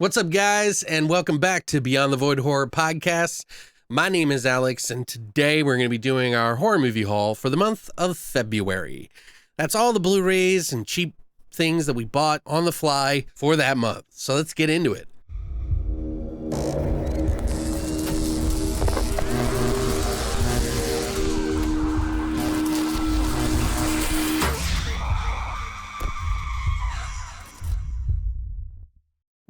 What's up, guys, and welcome back to Beyond the Void Horror Podcast. My name is Alex, and today we're going to be doing our horror movie haul for the month of February. That's all the Blu-rays and cheap things that we bought on the fly for that month. So let's get into it.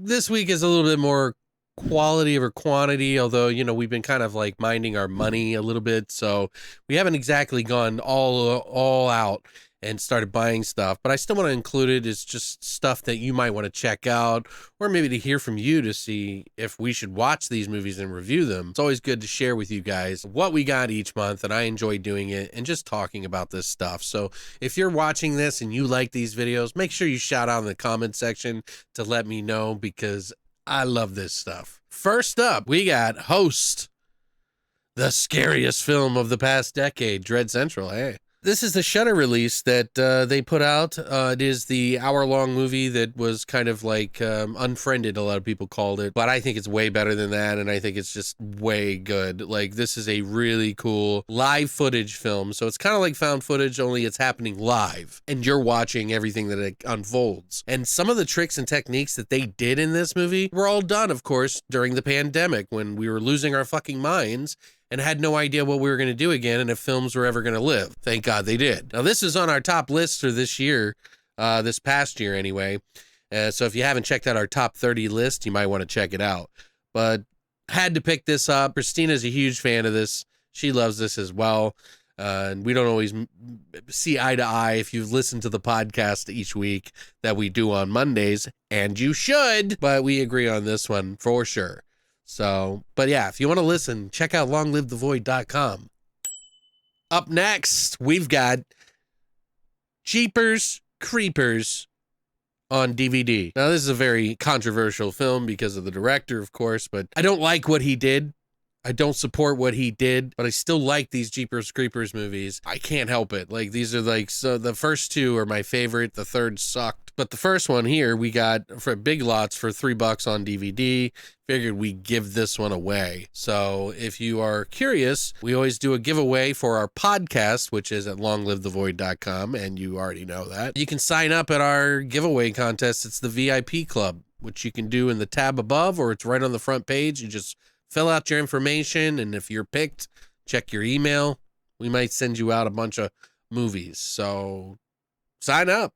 This week is a little bit more quality over quantity, although, we've been kind of like minding our money a little bit. So we haven't exactly gone all out and started buying stuff, but I still want to include it. It's just stuff that you might want to check out, or maybe to hear from you to see if we should watch these movies and review them. It's always good to share with you guys what we got each month, and I enjoy doing it and just talking about this stuff. So if you're watching this and you like these videos, make sure you shout out in the comment section to let me know, because I love this stuff. First up, we got Host, the scariest film of the past decade, Dread Central. Hey. This is the Shudder release that they put out. It is the hour-long movie that was kind of like unfriended, a lot of people called it. But I think it's way better than that, and I think it's just way good. Like, this is a really cool live footage film. So it's kind of like found footage, only it's happening live, and you're watching everything that it unfolds. And some of the tricks and techniques that they did in this movie were all done, of course, during the pandemic, when we were losing our fucking minds and had no idea what we were going to do again and if films were ever going to live. Thank God they did. Now, this is on our top list for this year, this past year anyway. So if you haven't checked out our top 30 list, you might want to check it out. But had to pick this up. Christina's a huge fan of this. She loves this as well. And we don't always see eye to eye if you've listened to the podcast each week that we do on Mondays, and you should, but we agree on this one for sure. So, but yeah, if you want to listen, check out longlivethevoid.com. Up next, we've got Jeepers Creepers on DVD. Now, this is a very controversial film because of the director, of course, but I don't like what he did. I don't support what he did, but I still like these Jeepers Creepers movies. I can't help it. Like, these are like, so the first two are my favorite. The third sucked. But the first one here, we got for Big Lots for $3 on DVD. Figured we'd give this one away. So if you are curious, we always do a giveaway for our podcast, which is at longlivethevoid.com, and you already know that. You can sign up at our giveaway contest. It's the VIP Club, which you can do in the tab above, or it's right on the front page. You just fill out your information, and if you're picked, check your email. We might send you out a bunch of movies, so sign up.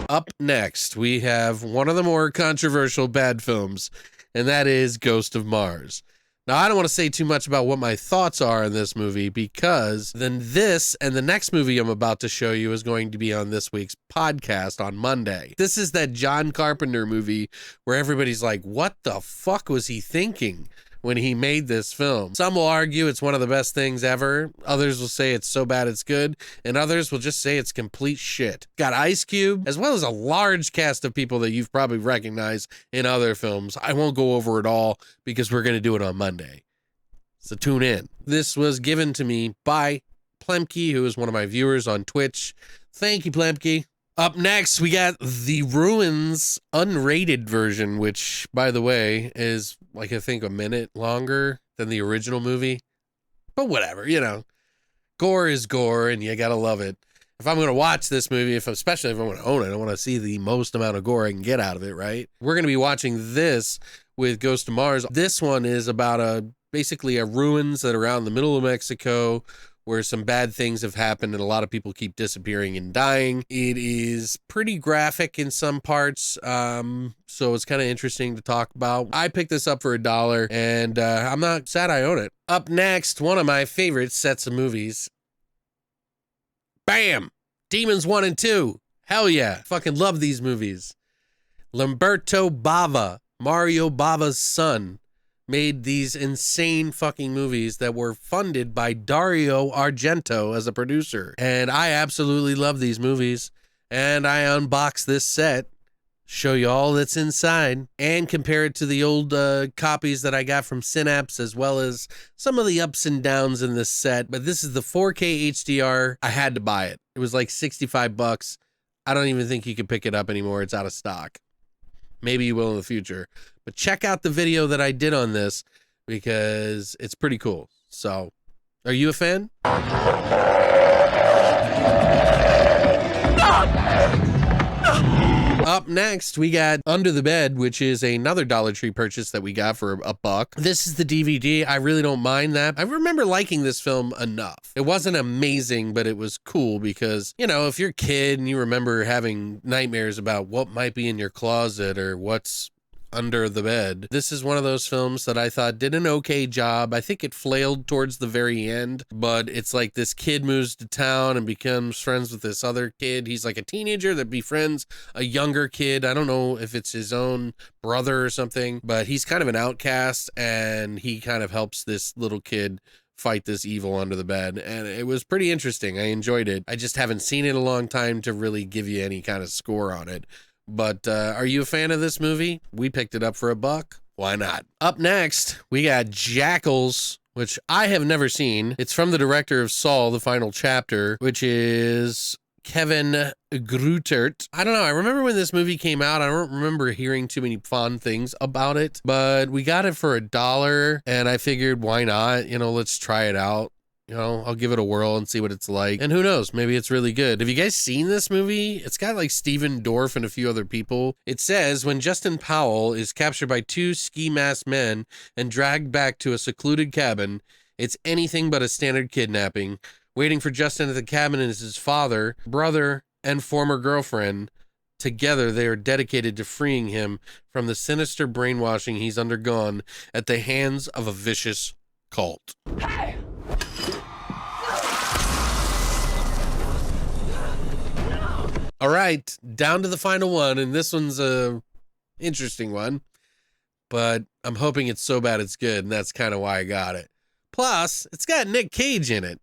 Up next, we have one of the more controversial bad films, and that is Ghost of Mars. Now, I don't want to say too much about what my thoughts are in this movie, because then this and the next movie I'm about to show you is going to be on this week's podcast on Monday. This is that John Carpenter movie where everybody's like, what the fuck was he thinking when he made this film? Some will argue it's one of the best things ever. Others will say it's so bad it's good. And others will just say it's complete shit. Got Ice Cube, as well as a large cast of people that you've probably recognized in other films. I won't go over it all because we're going to do it on Monday. So tune in. This was given to me by Plemke, who is one of my viewers on Twitch. Thank you, Plemke. Up next, we got The Ruins unrated version, which, by the way, is like, I think, a minute longer than the original movie. But whatever, gore is gore, and you gotta love it. If I'm going to watch this movie, especially if I'm going to own it, I want to see the most amount of gore I can get out of it, right? We're going to be watching this with Ghost of Mars. This one is about basically a ruins that are out in the middle of Mexico, where some bad things have happened and a lot of people keep disappearing and dying. It is pretty graphic in some parts, so it's kind of interesting to talk about. I picked this up for $1, and I'm not sad I own it. Up next, one of my favorite sets of movies. Bam! Demons 1 and 2. Hell yeah. Fucking love these movies. Lamberto Bava, Mario Bava's son, made these insane fucking movies that were funded by Dario Argento as a producer. And I absolutely love these movies. And I unboxed this set, show you all that's inside, and compare it to the old copies that I got from Synapse, as well as some of the ups and downs in this set. But this is the 4K HDR. I had to buy it. It was like $65. I don't even think you can pick it up anymore. It's out of stock. Maybe you will in the future. But check out the video that I did on this because it's pretty cool. So, are you a fan? Up next, we got Under the Bed, which is another Dollar Tree purchase that we got for $1. This is the DVD. I really don't mind that. I remember liking this film enough. It wasn't amazing, but it was cool because, you know, if you're a kid and you remember having nightmares about what might be in your closet or what's under the bed, this is one of those films that I thought did an okay job. I think it flailed towards the very end, but it's like this kid moves to town and becomes friends with this other kid. He's like a teenager that befriends a younger kid. I don't know if it's his own brother or something, but he's kind of an outcast and he kind of helps this little kid fight this evil under the bed, and it was pretty interesting. I enjoyed it. I just haven't seen it in a long time to really give you any kind of score on it. But are you a fan of this movie? We picked it up for $1. Why not? Up next, we got Jackals, which I have never seen. It's from the director of Saw, the final chapter, which is Kevin Greutert. I don't know. I remember when this movie came out, I don't remember hearing too many fond things about it, but we got it for $1 and I figured, why not? You know, let's try it out. You know, I'll give it a whirl and see what it's like. And who knows, maybe it's really good. Have you guys seen this movie? It's got like Steven Dorff and a few other people. It says, when Justin Powell is captured by 2 ski-masked men and dragged back to a secluded cabin, it's anything but a standard kidnapping. Waiting for Justin at the cabin is his father, brother, and former girlfriend. Together, they are dedicated to freeing him from the sinister brainwashing he's undergone at the hands of a vicious cult. Hey! All right, down to the final one, and this one's a interesting one, but I'm hoping it's so bad it's good, and that's kind of why I got it. Plus, it's got Nick Cage in it.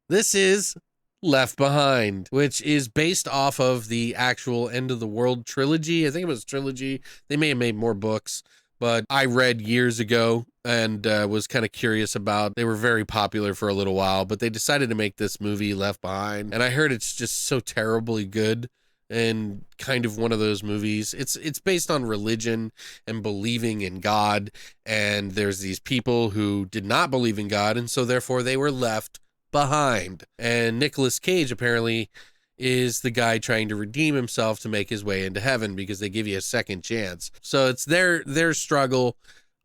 This is Left Behind, which is based off of the actual End of the World trilogy. I think it was a trilogy. They may have made more books, but I read years ago and was kind of curious about. They were very popular for a little while, but they decided to make this movie Left Behind, and I heard it's just so terribly good and kind of one of those movies. It's based on religion and believing in God, and there's these people who did not believe in God, and so therefore they were left behind. And Nicolas Cage apparently is the guy trying to redeem himself to make his way into heaven because they give you a second chance. So it's their struggle.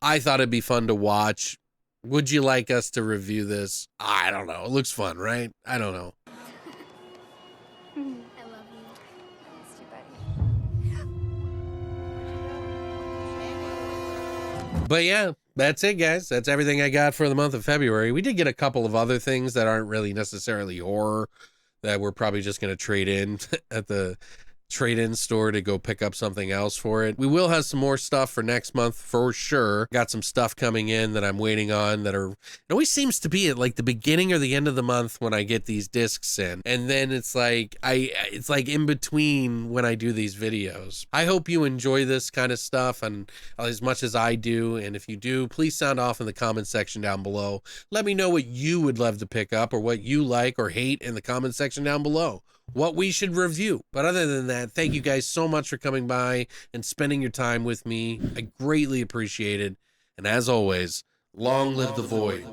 I thought it'd be fun to watch. Would you like us to review this? I don't know. It looks fun, right? I don't know. I love you. It's too bad. But yeah, that's it, guys. That's everything I got for the month of February. We did get a couple of other things that aren't really necessarily horror that we're probably just going to trade in at the trade-in store to go pick up something else for it. We will have some more stuff for next month for sure. Got some stuff coming in that I'm waiting on that are, it always seems to be at like the beginning or the end of the month when I get these discs in. And then it's like in between when I do these videos. I hope you enjoy this kind of stuff and as much as I do. And if you do, please sound off in the comment section down below. Let me know what you would love to pick up or what you like or hate in the comment section down below. What we should review. But other than that, thank you guys so much for coming by and spending your time with me. I greatly appreciate it. And as always, long live the void.